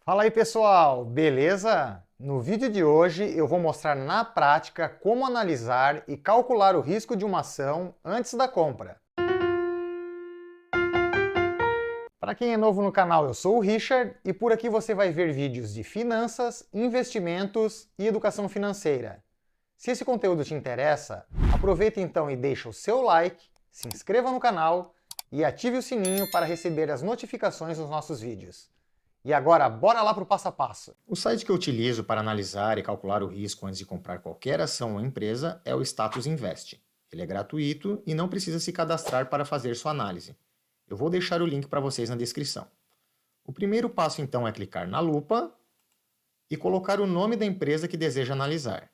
Fala aí pessoal, beleza? No vídeo de hoje eu vou mostrar na prática como analisar e calcular o risco de uma ação antes da compra. Para quem é novo no canal, eu sou o Richard e por aqui você vai ver vídeos de finanças, investimentos e educação financeira. Se esse conteúdo te interessa, aproveita então e deixa o seu like, se inscreva no canal e ative o sininho para receber as notificações dos nossos vídeos. E agora, bora lá para o passo a passo. O site que eu utilizo para analisar e calcular o risco antes de comprar qualquer ação ou empresa é o Status Invest. Ele é gratuito e não precisa se cadastrar para fazer sua análise. Eu vou deixar o link para vocês na descrição. O primeiro passo então é clicar na lupa e colocar o nome da empresa que deseja analisar.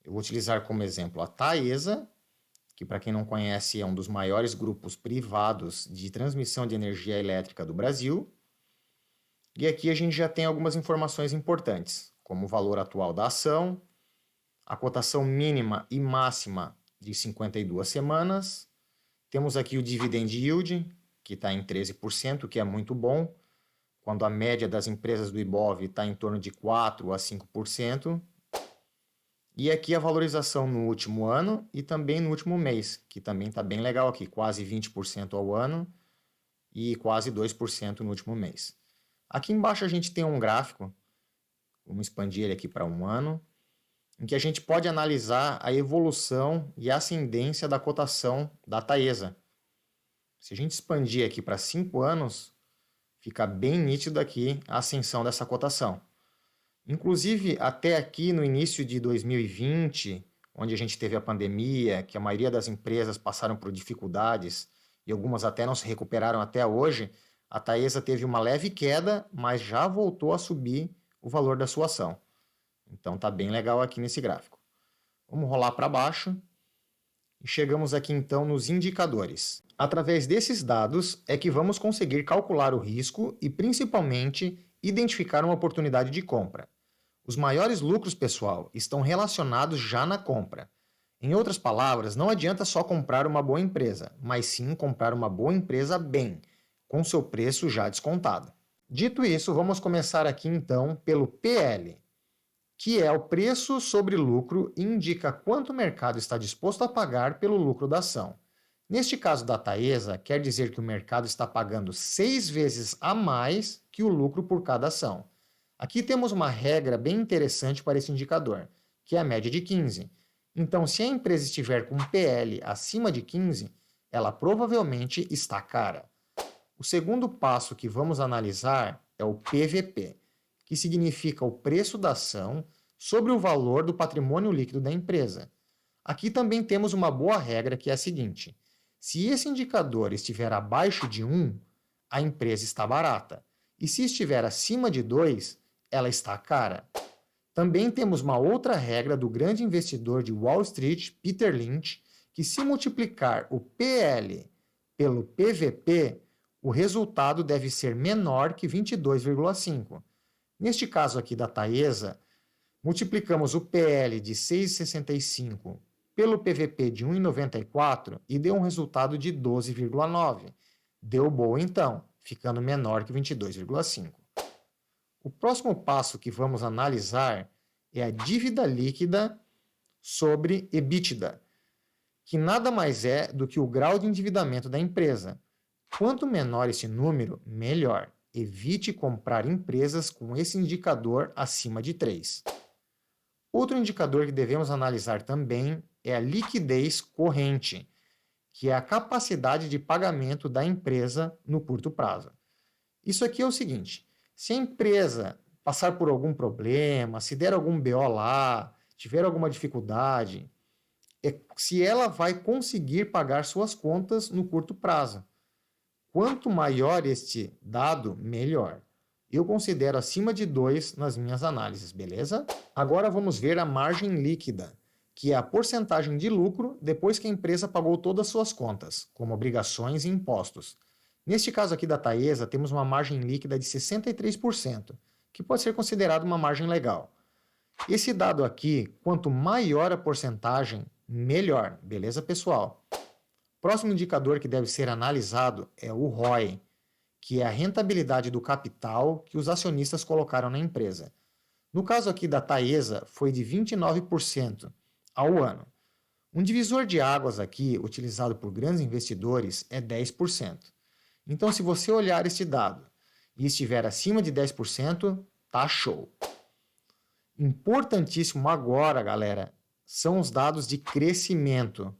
Eu vou utilizar como exemplo a Taesa, que para quem não conhece é um dos maiores grupos privados de transmissão de energia elétrica do Brasil. E aqui a gente já tem algumas informações importantes, como o valor atual da ação, a cotação mínima e máxima de 52 semanas. Temos aqui o Dividend Yield, que está em 13%, que é muito bom, quando a média das empresas do Ibov está em torno de 4% a 5%. E aqui a valorização no último ano e também no último mês, que também está bem legal aqui, quase 20% ao ano e quase 2% no último mês. Aqui embaixo a gente tem um gráfico, vamos expandir ele aqui para um ano, em que a gente pode analisar a evolução e a ascendência da cotação da Taesa. Se a gente expandir aqui para 5 anos, fica bem nítido aqui a ascensão dessa cotação. Inclusive, até aqui no início de 2020, onde a gente teve a pandemia, que a maioria das empresas passaram por dificuldades e algumas até não se recuperaram até hoje, a Taesa teve uma leve queda, mas já voltou a subir o valor da sua ação. Então está bem legal aqui nesse gráfico. Vamos rolar para baixo e chegamos aqui então nos indicadores. Através desses dados é que vamos conseguir calcular o risco e principalmente identificar uma oportunidade de compra. Os maiores lucros, pessoal, estão relacionados já na compra. Em outras palavras, não adianta só comprar uma boa empresa, mas sim comprar uma boa empresa bem, com seu preço já descontado. Dito isso, vamos começar aqui então pelo PL, que é o preço sobre lucro e indica quanto o mercado está disposto a pagar pelo lucro da ação. Neste caso da Taesa, quer dizer que o mercado está pagando 6 vezes a mais que o lucro por cada ação. Aqui temos uma regra bem interessante para esse indicador, que é a média de 15. Então, se a empresa estiver com um PL acima de 15, ela provavelmente está cara. O segundo passo que vamos analisar é o PVP, que significa o preço da ação sobre o valor do patrimônio líquido da empresa. Aqui também temos uma boa regra que é a seguinte: se esse indicador estiver abaixo de 1, a empresa está barata, e se estiver acima de 2, ela está cara. Também temos uma outra regra do grande investidor de Wall Street, Peter Lynch, que se multiplicar o PL pelo PVP, o resultado deve ser menor que 22,5. Neste caso aqui da Taesa, multiplicamos o PL de 6,65 pelo PVP de 1,94 e deu um resultado de 12,9. Deu boa então, ficando menor que 22,5. O próximo passo que vamos analisar é a dívida líquida sobre EBITDA, que nada mais é do que o grau de endividamento da empresa. Quanto menor esse número, melhor. Evite comprar empresas com esse indicador acima de 3. Outro indicador que devemos analisar também é a liquidez corrente, que é a capacidade de pagamento da empresa no curto prazo. Isso aqui é o seguinte: se a empresa passar por algum problema, se der algum BO lá, tiver alguma dificuldade, se ela vai conseguir pagar suas contas no curto prazo. Quanto maior este dado, melhor. Eu considero acima de 2 nas minhas análises, beleza? Agora vamos ver a margem líquida, que é a porcentagem de lucro depois que a empresa pagou todas as suas contas, como obrigações e impostos. Neste caso aqui da Taesa, temos uma margem líquida de 63%, que pode ser considerado uma margem legal. Esse dado aqui, quanto maior a porcentagem, melhor, beleza, pessoal? Próximo indicador que deve ser analisado é o ROI, que é a rentabilidade do capital que os acionistas colocaram na empresa. No caso aqui da Taesa, foi de 29% ao ano. Um divisor de águas aqui, utilizado por grandes investidores, é 10%. Então, se você olhar este dado e estiver acima de 10%, tá show. Importantíssimo agora, galera, são os dados de crescimento.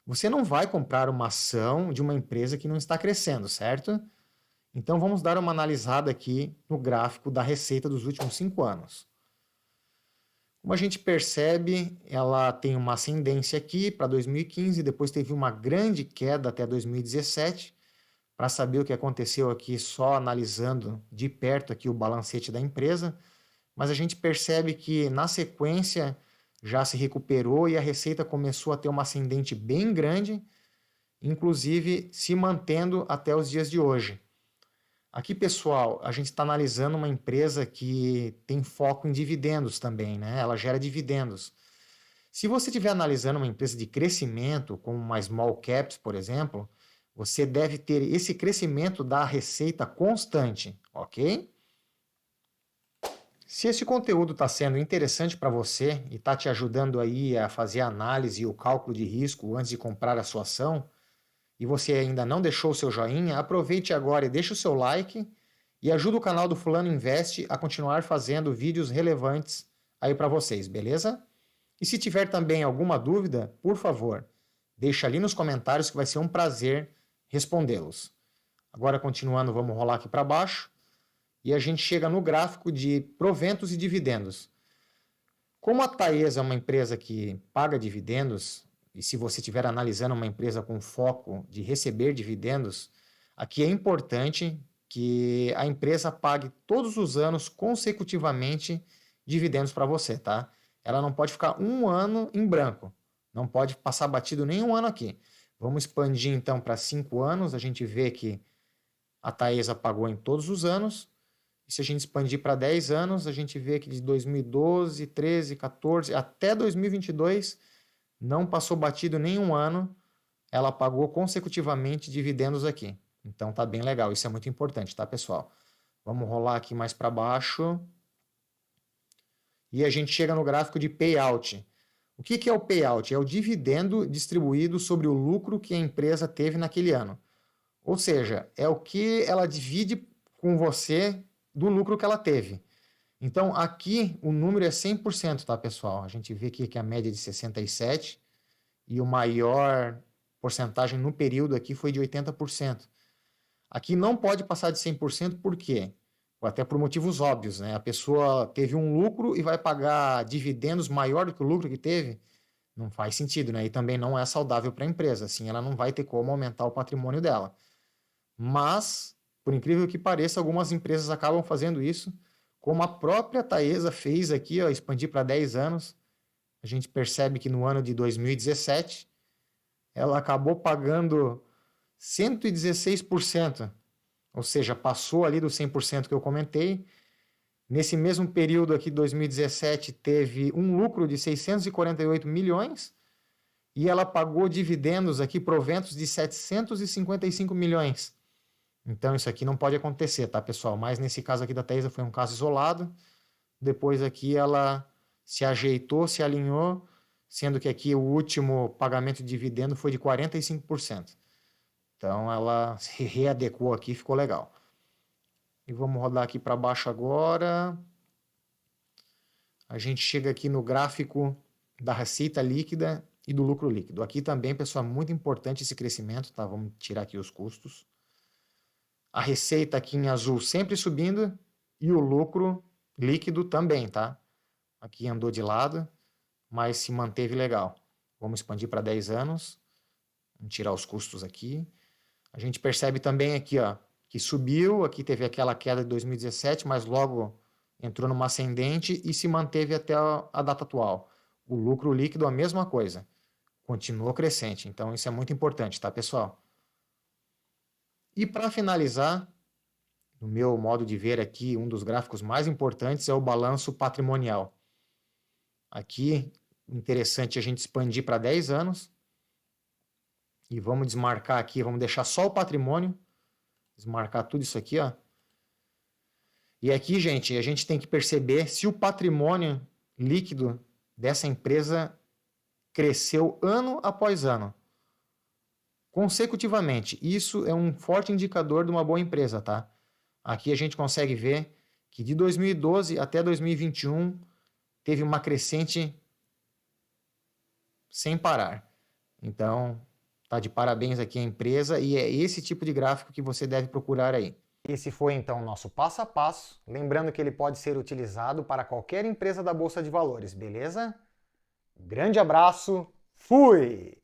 Você não vai comprar uma ação de uma empresa que não está crescendo, certo? Então, vamos dar uma analisada aqui no gráfico da receita dos últimos 5 anos. Como a gente percebe, ela tem uma ascendência aqui para 2015, depois teve uma grande queda até 2017. Para saber o que aconteceu aqui, só analisando de perto aqui o balancete da empresa, mas a gente percebe que na sequência já se recuperou e a receita começou a ter uma ascendente bem grande, inclusive se mantendo até os dias de hoje. Aqui, pessoal, a gente está analisando uma empresa que tem foco em dividendos também, né? Ela gera dividendos. Se você estiver analisando uma empresa de crescimento, como uma small caps, por exemplo, você deve ter esse crescimento da receita constante, ok? Se esse conteúdo está sendo interessante para você e está te ajudando aí a fazer a análise e o cálculo de risco antes de comprar a sua ação, e você ainda não deixou o seu joinha, aproveite agora e deixe o seu like e ajude o canal do Fulano Invest a continuar fazendo vídeos relevantes aí para vocês, beleza? E se tiver também alguma dúvida, por favor, deixa ali nos comentários que vai ser um prazer respondê-los. Agora, continuando, vamos rolar aqui para baixo e a gente chega no gráfico de proventos e dividendos. Como a Taesa é uma empresa que paga dividendos, e se você estiver analisando uma empresa com foco de receber dividendos, aqui é importante que a empresa pague todos os anos consecutivamente dividendos para você, tá? Ela não pode ficar um ano em branco, não pode passar batido nenhum ano aqui. Vamos expandir então para 5 anos, a gente vê que a Taesa pagou em todos os anos, e se a gente expandir para 10 anos, a gente vê que de 2012, 13, 14 até 2022 não passou batido nenhum ano, ela pagou consecutivamente dividendos aqui. Então tá bem legal, isso é muito importante, tá, pessoal? Vamos rolar aqui mais para baixo. E a gente chega no gráfico de payout. O que é o payout? É o dividendo distribuído sobre o lucro que a empresa teve naquele ano. Ou seja, é o que ela divide com você do lucro que ela teve. Então, aqui o número é 100%, tá, pessoal? A gente vê aqui que a média é de 67% e o maior porcentagem no período aqui foi de 80%. Aqui não pode passar de 100%, por quê? Até por motivos óbvios, né? A pessoa teve um lucro e vai pagar dividendos maior do que o lucro que teve? Não faz sentido, né? E também não é saudável para a empresa, assim ela não vai ter como aumentar o patrimônio dela. Mas, por incrível que pareça, algumas empresas acabam fazendo isso, como a própria Taesa fez aqui, ó, expandir para 10 anos. A gente percebe que no ano de 2017, ela acabou pagando 116%, ou seja, passou ali do 100% que eu comentei. Nesse mesmo período aqui, 2017, teve um lucro de 648 milhões e ela pagou dividendos aqui, proventos de 755 milhões. Então isso aqui não pode acontecer, tá, pessoal? Mas nesse caso aqui da Taesa foi um caso isolado. Depois aqui ela se ajeitou, se alinhou, sendo que aqui o último pagamento de dividendo foi de 45%. Então ela se readequou aqui, ficou legal. E vamos rodar aqui para baixo agora. A gente chega aqui no gráfico da receita líquida e do lucro líquido. Aqui também, pessoal, é muito importante esse crescimento, tá? Vamos tirar aqui os custos. A receita aqui em azul sempre subindo e o lucro líquido também, tá? Aqui andou de lado, mas se manteve legal. Vamos expandir para 10 anos. Vamos tirar os custos aqui. A gente percebe também aqui, ó, que subiu, aqui teve aquela queda de 2017, mas logo entrou numa ascendente e se manteve até a data atual. O lucro líquido, a mesma coisa. Continuou crescente. Então isso é muito importante, tá, pessoal? E para finalizar, no meu modo de ver aqui, um dos gráficos mais importantes é o balanço patrimonial. Aqui, interessante a gente expandir para 10 anos. E vamos desmarcar aqui, vamos deixar só o patrimônio. Desmarcar tudo isso aqui, ó. E aqui, gente, a gente tem que perceber se o patrimônio líquido dessa empresa cresceu ano após ano, consecutivamente. Isso é um forte indicador de uma boa empresa, tá? Aqui a gente consegue ver que de 2012 até 2021 teve uma crescente sem parar. Então, tá de parabéns aqui a empresa e é esse tipo de gráfico que você deve procurar aí. Esse foi então o nosso passo a passo, lembrando que ele pode ser utilizado para qualquer empresa da Bolsa de Valores, beleza? Grande abraço, fui!